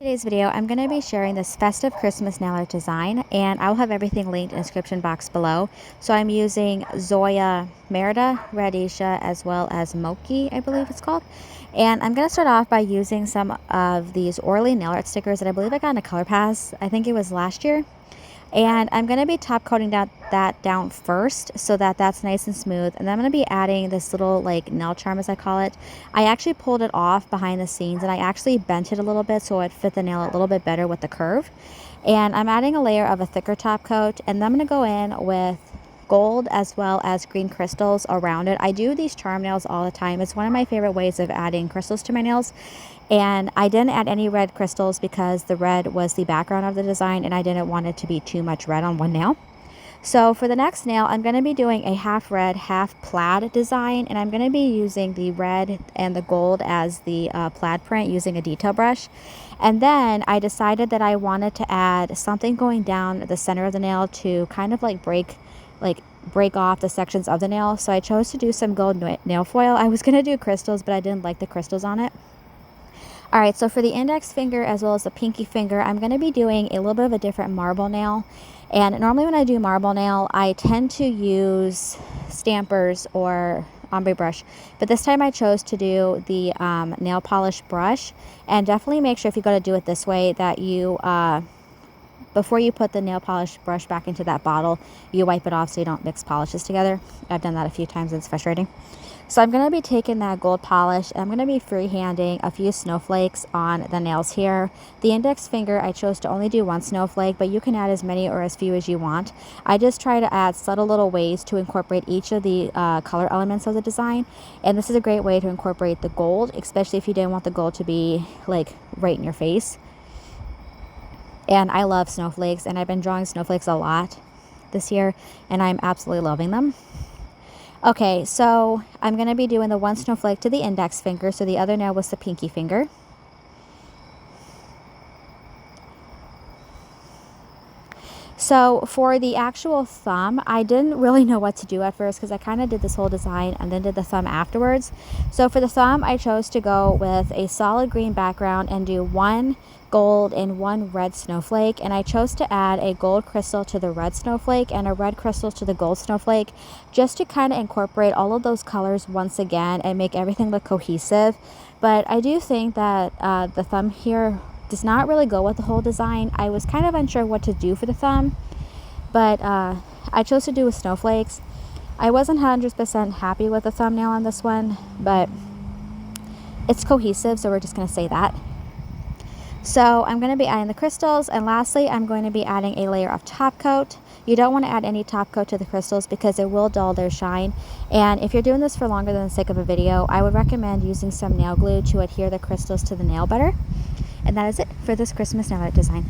Today's video, I'm going to be sharing this festive Christmas nail art design, and I'll have everything linked in the description box below. So I'm using Zoya Merida, Radisha, as well as Moki, I believe it's called. And I'm going to start off by using some of these Orly nail art stickers that I believe I got in a Color Pass, I think it was last year. And I'm going to be top coating that down first so that that's nice and smooth. And then I'm going to be adding this little like nail charm, as I call it. I actually pulled it off behind the scenes and I actually bent it a little bit so it fit the nail a little bit better with the curve. And I'm adding a layer of a thicker top coat, and then I'm going to go in with gold as well as green crystals around it. I do these charm nails all the time. It's one of my favorite ways of adding crystals to my nails. And I didn't add any red crystals because the red was the background of the design and I didn't want it to be too much red on one nail. So for the next nail, I'm going to be doing a half red, half plaid design, and I'm going to be using the red and the gold as the plaid print using a detail brush. And then I decided that I wanted to add something going down the center of the nail to kind of like break off the sections of the nail. So I chose to do some gold nail foil. I was going to do crystals, but I didn't like the crystals on it. Alright, so for the index finger as well as the pinky finger, I'm going to be doing a little bit of a different marble nail. And normally when I do marble nail, I tend to use stampers or ombre brush. But this time I chose to do the nail polish brush. And definitely make sure if you're going to do it this way that you, before you put the nail polish brush back into that bottle, you wipe it off so you don't mix polishes together. I've done that a few times and it's frustrating. So I'm going to be taking that gold polish and I'm going to be freehanding a few snowflakes on the nails here. The index finger, I chose to only do one snowflake, but you can add as many or as few as you want. I just try to add subtle little ways to incorporate each of the color elements of the design. And this is a great way to incorporate the gold, especially if you didn't want the gold to be like right in your face. And I love snowflakes, and I've been drawing snowflakes a lot this year, and I'm absolutely loving them. Okay, so I'm going to be doing the one snowflake to the index finger, so the other nail was the pinky finger. So for the actual thumb, I didn't really know what to do at first because I kind of did this whole design and then did the thumb afterwards. So for the thumb, I chose to go with a solid green background and do one gold and one red snowflake, and I chose to add a gold crystal to the red snowflake and a red crystal to the gold snowflake just to kind of incorporate all of those colors once again and make everything look cohesive. But I do think that the thumb here does not really go with the whole design. I was kind of unsure what to do for the thumb, but I chose to do with snowflakes. I wasn't 100% happy with the thumbnail on this one, but it's cohesive, so we're just going to say that. So I'm going to be adding the crystals, and lastly I'm going to be adding a layer of top coat. You don't want to add any top coat to the crystals because it will dull their shine, and if you're doing this for longer than the sake of a video, I would recommend using some nail glue to adhere the crystals to the nail better. And that is it for this Christmas nail art design.